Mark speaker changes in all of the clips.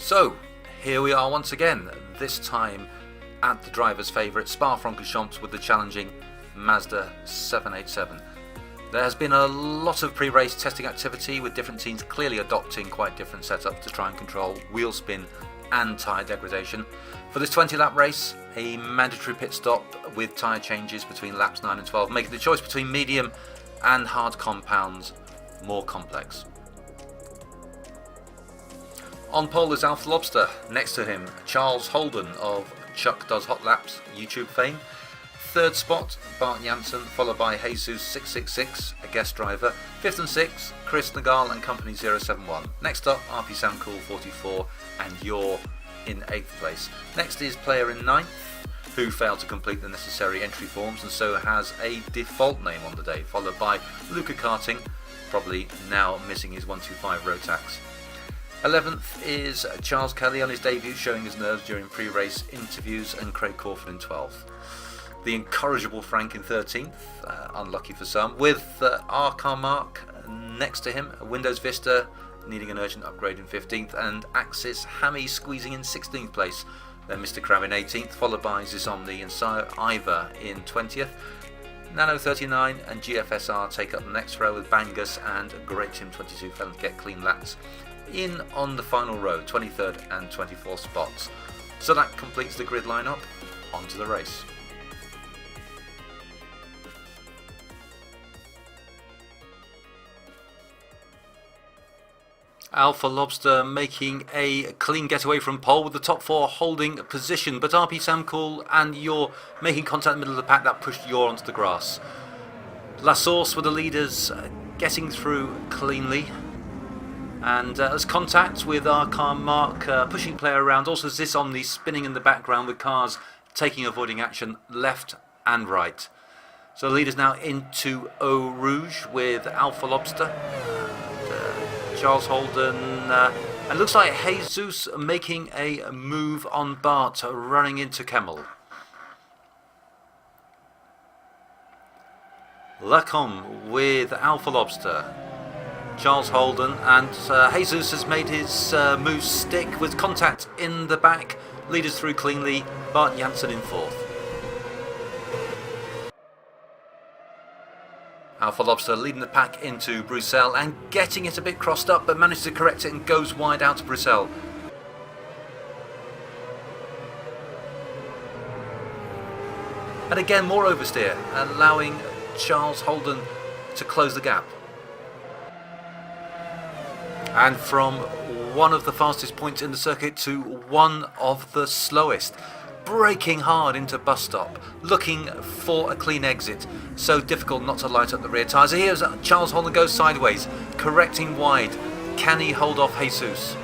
Speaker 1: So, here we are once again, this time at the driver's favourite Spa-Francorchamps with the challenging Mazda 787. There has been a lot of pre-race testing activity with different teams clearly adopting quite different setups to try and control wheel spin and tyre degradation. For this 20-lap race, a mandatory pit stop with tyre changes between laps 9 and 12, making the choice between medium and hard compounds more complex. On pole is Alpha Lobster, next to him Charles Holden of Chuck Does Hot Laps YouTube fame. Third spot, Bart Janssen, followed by Jesus 666, a guest driver. Fifth and sixth, Chris Nagal and Company 071. Next up, RP Sam Cool 44, and you're in 8th place. Next is player in 9th, who failed to complete the necessary entry forms and so has a default name on the day, followed by Luca Karting, probably now missing his 125 road tax. 11th is Charles Kelly on his debut, showing his nerves during pre-race interviews, and Craig Crawford in 12th. The incorrigible Frank in 13th, unlucky for some, with R. Mark next to him, Windows Vista needing an urgent upgrade in 15th, and Axis Hammy squeezing in 16th place. Then Mr. Crab in 18th, followed by Zizomni and Sire Ivor in 20th. Nano 39 and GFSR take up the next row with Bangus and Great Tim 22 failing to get clean laps in on the final row, 23rd and 24th spots. So that completes the grid lineup. On to the race. Alpha Lobster making a clean getaway from pole with the top four holding position, but RP Sam Cool and Yor making contact in the middle of the pack that pushed Yor onto the grass. La Source were the leaders getting through cleanly, and as contact with our car Mark pushing player around, also Zizomni spinning in the background with cars avoiding action left and right. So the leaders now into Eau Rouge with Alpha Lobster. Charles Holden, and looks like Jesus making a move on Bart, running into Kemmel. Lacombe with Alpha Lobster, Charles Holden, and Jesus has made his move stick with contact in the back. Leaders through cleanly, Bart Janssen in 4th. Alpha Lobster leading the pack into Bruxelles and getting it a bit crossed up, but manages to correct it and goes wide out of Bruxelles. And again more oversteer, allowing Charles Holden to close the gap. And from one of the fastest points in the circuit to one of the slowest. Braking hard into bus stop, looking for a clean exit. So difficult not to light up the rear tyres. Here's Charles Holden goes sideways, correcting wide. Can he hold off Jesus?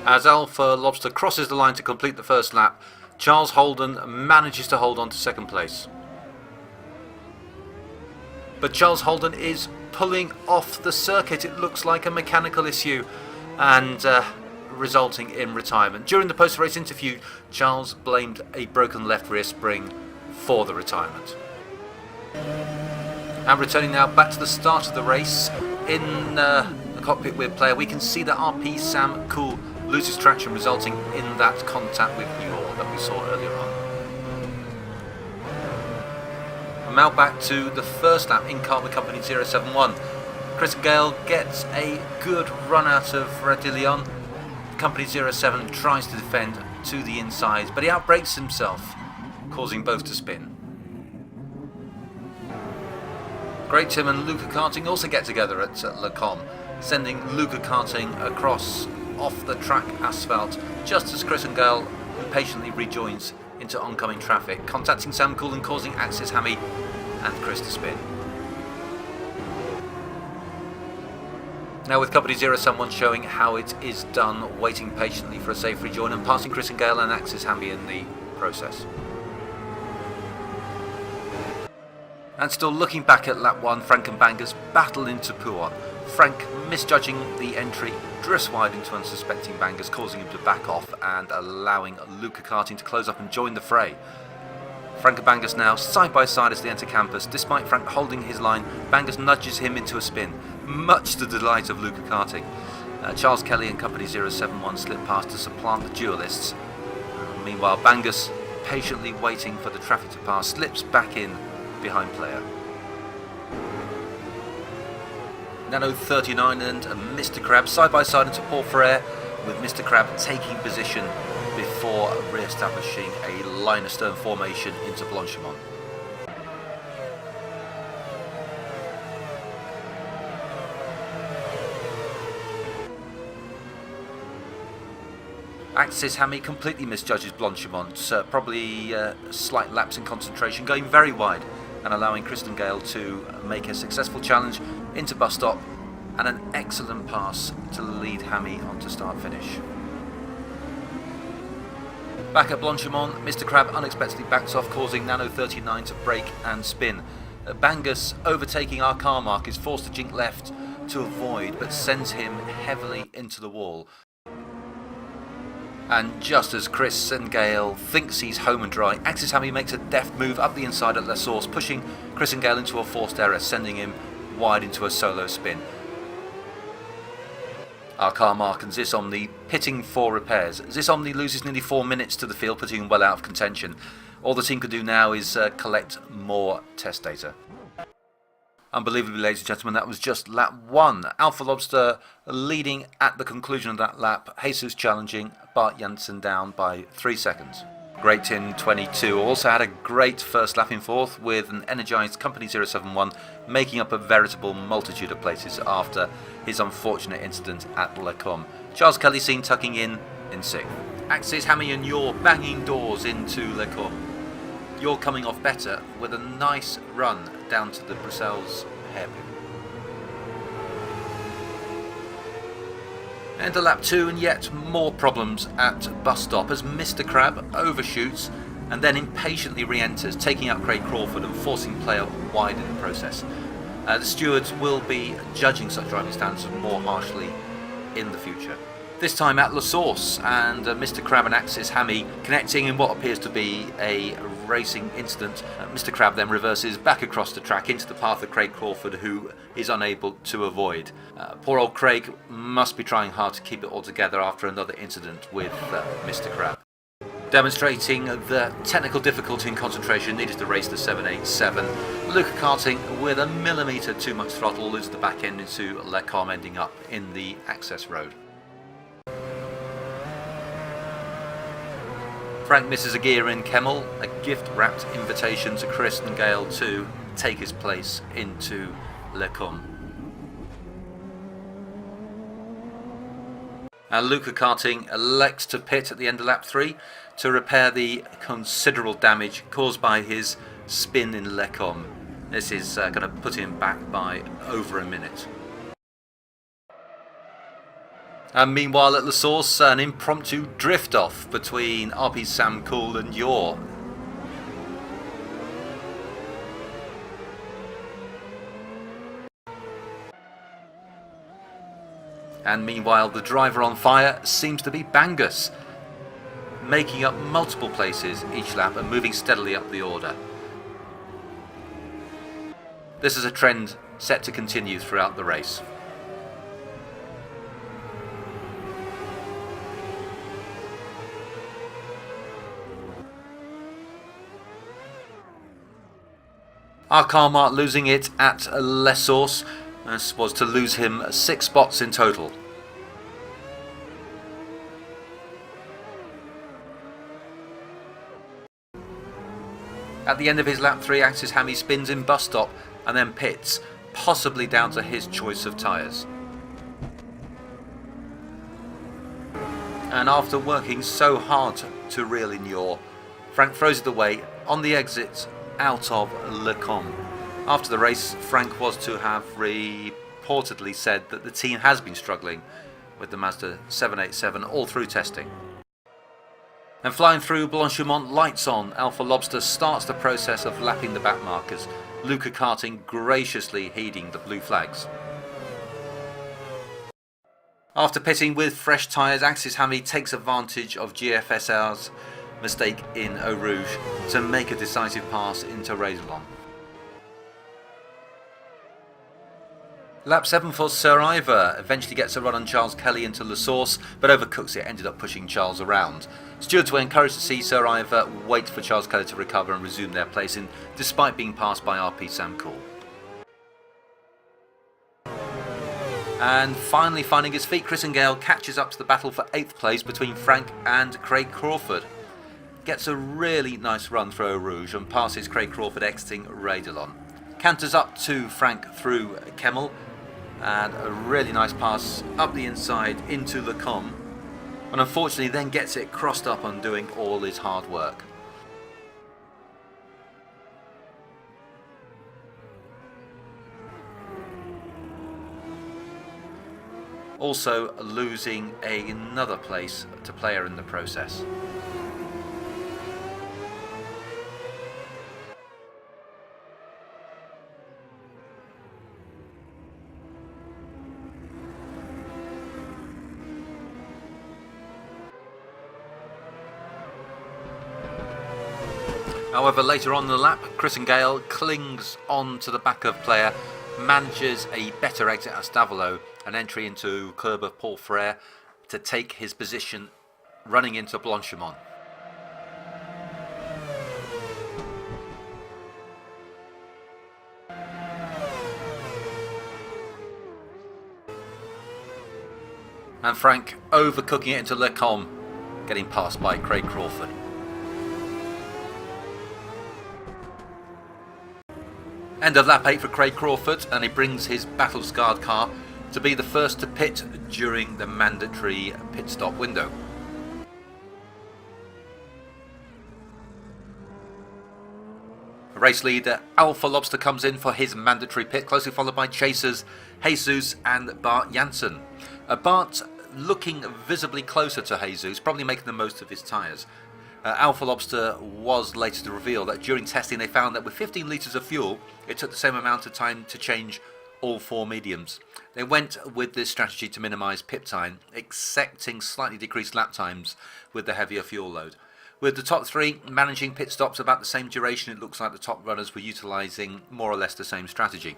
Speaker 1: As Alpha Lobster crosses the line to complete the first lap, Charles Holden manages to hold on to second place. But Charles Holden is pulling off the circuit. It looks like a mechanical issue, and resulting in retirement. During the post-race interview, Charles blamed a broken left rear spring for the retirement. And returning now back to the start of the race, in the cockpit with player, we can see that RP Sam Cool loses traction, resulting in that contact with Yor that we saw earlier on. And now back to the first lap in car with Company 071. Chris Gale gets a good run out of Radillion. Company 07 tries to defend to the inside, but he outbrakes himself, causing both to spin. Great Tim and Luca Karting also get together at Lacombe, sending Luca Karting across off the track asphalt, just as Chris and Gale impatiently rejoins into oncoming traffic, contacting Sam Cool and causing Axis Hammy and Chris to spin. Now with Company 071 showing how it is done, waiting patiently for a safe rejoin and passing Chris and Gale and Axis Hamby in the process. And still looking back at lap 1, Frank and Bangus battle into Pouon. Frank misjudging the entry, drifts wide into unsuspecting Bangus, causing him to back off and allowing Luca Karting to close up and join the fray. Frank and Bangus now side by side as they enter campus. Despite Frank holding his line, Bangus nudges him into a spin, much to the delight of Luca Karting. Charles Kelly and Company 071 slip past to supplant the duelists. Meanwhile, Bangus, patiently waiting for the traffic to pass, slips back in behind player. Nano 39 and Mr. Crab side by side into Port Frere, with Mr. Crab taking position before re-establishing a line astern formation into Blanchimont. Axis Hammy completely misjudges Blanchimont, probably a slight lapse in concentration, going very wide and allowing Kristen Gale to make a successful challenge into bus stop and an excellent pass to lead Hammy on to start finish. Back at Blanchimont, Mr. Crab unexpectedly backs off, causing Nano 39 to brake and spin. Bangus, overtaking our car mark, is forced to jink left to avoid, but sends him heavily into the wall. And just as Chris and Gale thinks he's home and dry, Axis Hammy makes a deft move up the inside at La Source, pushing Chris and Gale into a forced error, sending him wide into a solo spin. Our car mark and Zisomni pitting for repairs. Zisomni loses nearly 4 minutes to the field, putting him well out of contention. All the team can do now is collect more test data. Unbelievably, ladies and gentlemen, that was just lap 1. Alpha Lobster leading at the conclusion of that lap. Jesus challenging, Bart Janssen down by 3 seconds. Great Tin 22 also had a great first lap in fourth, with an energised Company 071 making up a veritable multitude of places after his unfortunate incident at Le Combe. Charles Kelly seen tucking in 6th. Axis Hammy and Yor banging doors into Le Combe. Yor coming off better with a nice run down to the Bruxelles hairpin. Enter lap 2 and yet more problems at bus stop as Mr. Crab overshoots and then impatiently re-enters, taking out Craig Crawford and forcing player wide in the process. The stewards will be judging such driving standards more harshly in the future. This time at La Source, and Mr. Crab and Axis Hammy connecting in what appears to be a racing incident. Mr. Crab then reverses back across the track into the path of Craig Crawford, who is unable to avoid. Poor old Craig must be trying hard to keep it all together after another incident with Mr. Crab. Demonstrating the technical difficulty and concentration needed to race the 787. Luca karting with a millimetre too much throttle loses the back end into Le Combe, ending up in the access road. Frank misses a gear in Kemmel, a gift-wrapped invitation to Chris and Gale to take his place into Le Combe. Luca Karting elects to pit at the end of lap 3 to repair the considerable damage caused by his spin in Le Combe. This is going to put him back by over a minute. And meanwhile at La Source, an impromptu drift-off between RP Sam Cool and Yor. And meanwhile, the driver on fire seems to be Bangus, making up multiple places each lap and moving steadily up the order. This is a trend set to continue throughout the race. Our car mark losing it at La Source. This was to lose him 6 spots in total. At the end of his lap 3, Axis Hammy spins in bus stop and then pits, possibly down to his choice of tyres. And after working so hard to reel in Yor, Frank throws it away on the exit out of Le Combe. After the race, Frank was to have reportedly said that the team has been struggling with the Mazda 787 all through testing. And flying through Blanchimont, lights on, Alpha Lobster starts the process of lapping the back markers, Luca Karting graciously heeding the blue flags. After pitting with fresh tyres, Axis Hammy takes advantage of GFSR's mistake in Eau Rouge to make a decisive pass into Rézolon. Lap 7 for Sir Ivor, eventually gets a run on Charles Kelly into La Source, but overcooks it, ended up pushing Charles around. Stewards were encouraged to see Sir Ivor wait for Charles Kelly to recover and resume their placing, despite being passed by RP Sam Cool. And finally finding his feet, Chris Gale catches up to the battle for 8th place between Frank and Craig Crawford. Gets a really nice run through Eau Rouge and passes Craig Crawford exiting Radilon. Canters up to Frank through Kemmel, and a really nice pass up the inside into Le Com, and unfortunately then gets it crossed up on doing all his hard work. Also losing another place to player in the process. However, later on in the lap, Chris Gale clings on to the back of player, manages a better exit at Stavelot, an entry into curb of Paul Frere to take his position running into Blanchimont. And Frank overcooking it into Le Com, getting passed by Craig Crawford. End of lap 8 for Craig Crawford, and he brings his battle-scarred car to be the first to pit during the mandatory pit stop window. Race leader Alpha Lobster comes in for his mandatory pit, closely followed by chasers Jesus and Bart Jansen. Bart looking visibly closer to Jesus, probably making the most of his tyres. Alpha Lobster was later to reveal that during testing they found that with 15 litres of fuel it took the same amount of time to change all 4 mediums. They went with this strategy to minimise pit time, accepting slightly decreased lap times with the heavier fuel load. With the top 3 managing pit stops about the same duration, it looks like the top runners were utilising more or less the same strategy.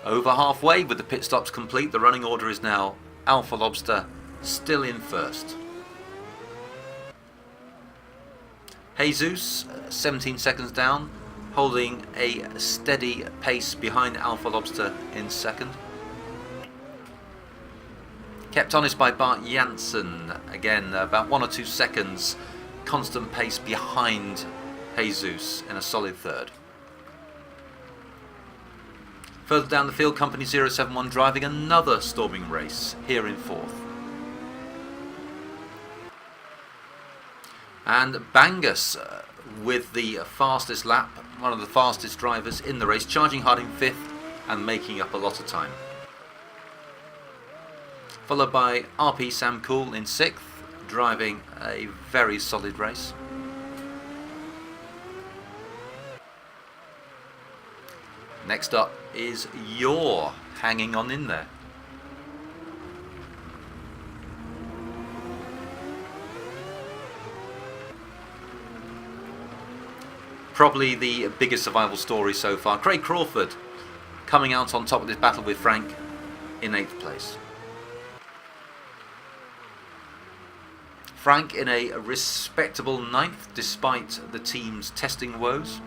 Speaker 1: Over halfway with the pit stops complete, the running order is now Alpha Lobster still in first. Jesus 17 seconds down, holding a steady pace behind Alpha Lobster in second. Kept honest by Bart Jansen, again about 1 or 2 seconds constant pace behind Jesus in a solid third. Further down the field, Company 071 driving another storming race, here in fourth. And Bangus with the fastest lap, one of the fastest drivers in the race, charging hard in fifth and making up a lot of time. Followed by RP Sam Cool in sixth, driving a very solid race. Next up is Yor, hanging on in there. Probably the biggest survival story so far. Craig Crawford coming out on top of this battle with Frank in 8th place. Frank in a respectable 9th despite the team's testing woes.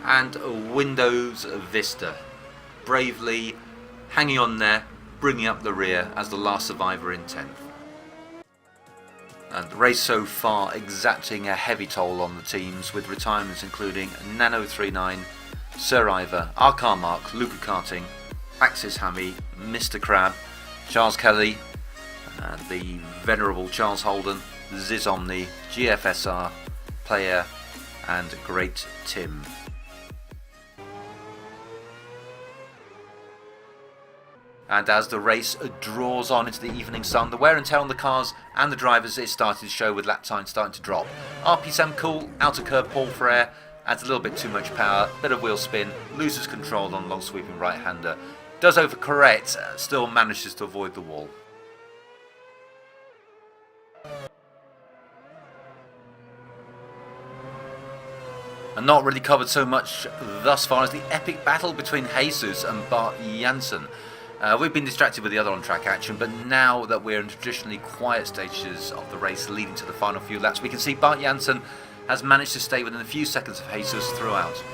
Speaker 1: And Windows Vista bravely hanging on there, bringing up the rear as the last survivor in 10th. And the race so far exacting a heavy toll on the teams, with retirements including Nano39, Sir Ivor, Arkar Mark, Luca Karting, Axis Hammy, Mr. Crab, Charles Kelly, the venerable Charles Holden, Ziz Omni, GFSR, Player and Great Tim. And as the race draws on into the evening sun, the wear and tear on the cars and the drivers is starting to show, with lap time starting to drop. RP Sam Cool, outer curb Paul Frere, adds a little bit too much power, bit of wheel spin, loses control on long sweeping right-hander. Does overcorrect, still manages to avoid the wall. And not really covered so much thus far as the epic battle between Jesus and Bart Jansen. We've been distracted with the other on-track action, but now that we're in traditionally quiet stages of the race leading to the final few laps, we can see Bart Jansen has managed to stay within a few seconds of Jesus throughout.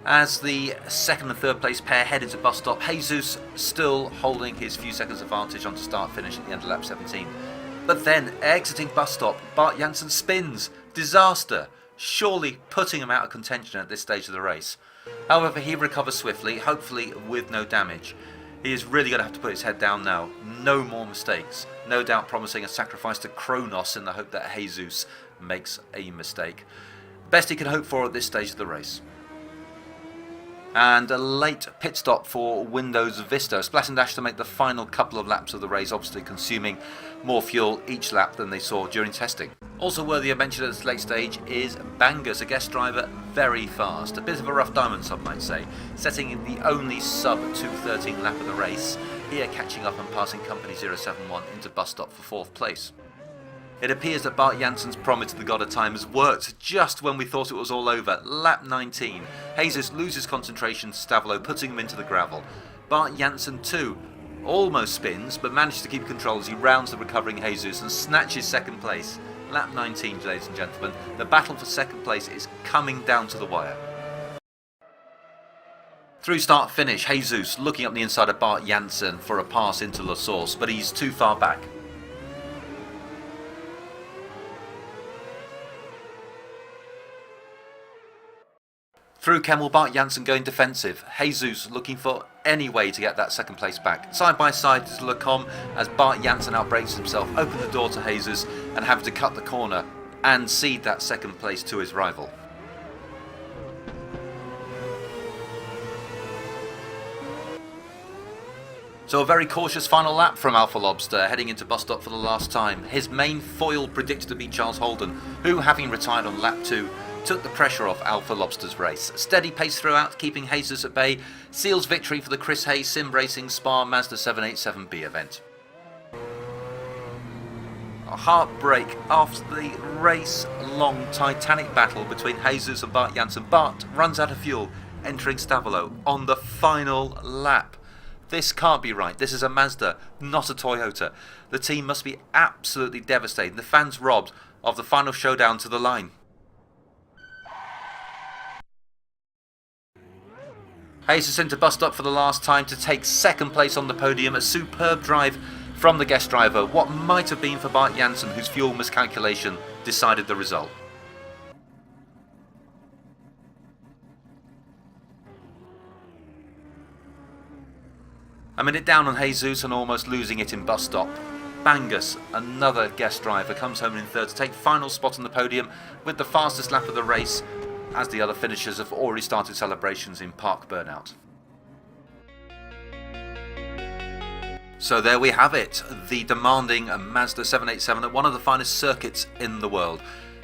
Speaker 1: As the second and third place pair head into bus stop, Jesus still holding his few seconds advantage on to start finish at the end of lap 17. But then, exiting bus stop, Bart Jansen spins. Disaster, surely putting him out of contention at this stage of the race. However, he recovers swiftly, hopefully with no damage. He is really going to have to put his head down now. No more mistakes. No doubt promising a sacrifice to Kronos in the hope that Jesus makes a mistake. Best he can hope for at this stage of the race. And a late pit stop for Windows Vista. Splash and dash to make the final couple of laps of the race, obviously consuming more fuel each lap than they saw during testing. Also worthy of mention at this late stage is Bangus, a guest driver, very fast. A bit of a rough diamond, some might say, setting in the only sub 2:13 lap of the race, here catching up and passing Company 071 into bus stop for 4th place. It appears that Bart Jansen's promise to the God of Time has worked just when we thought it was all over. Lap 19. Jesus loses concentration to Stavolo, putting him into the gravel. Bart Jansen too almost spins, but manages to keep control as he rounds the recovering Jesus and snatches second place. Lap 19, ladies and gentlemen. The battle for second place is coming down to the wire. Through start finish, Jesus looking up the inside of Bart Jansen for a pass into La Source, but he's too far back. Through Kemmel, Bart Jansen going defensive. Jesus looking for any way to get that second place back. Side by side is Lecombe as Bart Jansen outbrakes himself, open the door to Jesus and having to cut the corner and cede that second place to his rival. So a very cautious final lap from Alpha Lobster, heading into bus stop for the last time. His main foil predicted to be Charles Holden, who, having retired on lap 2, took the pressure off Alpha Lobster's race. Steady pace throughout, keeping Jesus at bay, seals victory for the Chris Haye Sim Racing Spa Mazda 787B event. A heartbreak after the race-long titanic battle between Jesus and Bart Jansen. Bart runs out of fuel, entering Stavolo on the final lap. This can't be right. This is a Mazda, not a Toyota. The team must be absolutely devastated. The fans robbed of the final showdown to the line. Jesus into bus stop for the last time to take second place on the podium. A superb drive from the guest driver. What might have been for Bart Jansen, whose fuel miscalculation decided the result. A minute down on Jesus and almost losing it in bus stop. Bangus, another guest driver, comes home in third to take final spot on the podium with the fastest lap of the race, as the other finishers have already started celebrations in Park Burnout. So there we have it, the demanding Mazda 787 at one of the finest circuits in the world.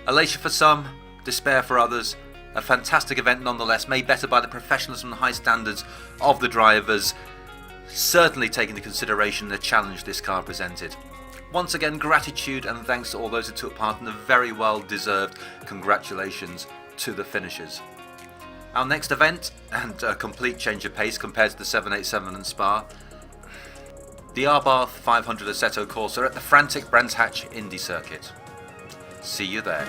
Speaker 1: Elation for some, despair for others. A fantastic event nonetheless, made better by the professionalism and high standards of the drivers, certainly taking into consideration the challenge this car presented. Once again, gratitude and thanks to all those who took part in the very well deserved congratulations to the finishers. Our next event, and a complete change of pace compared to the 787 and Spa, the Arbath 500 Assetto Corsa at the frantic Brands Hatch Indy Circuit. See you there.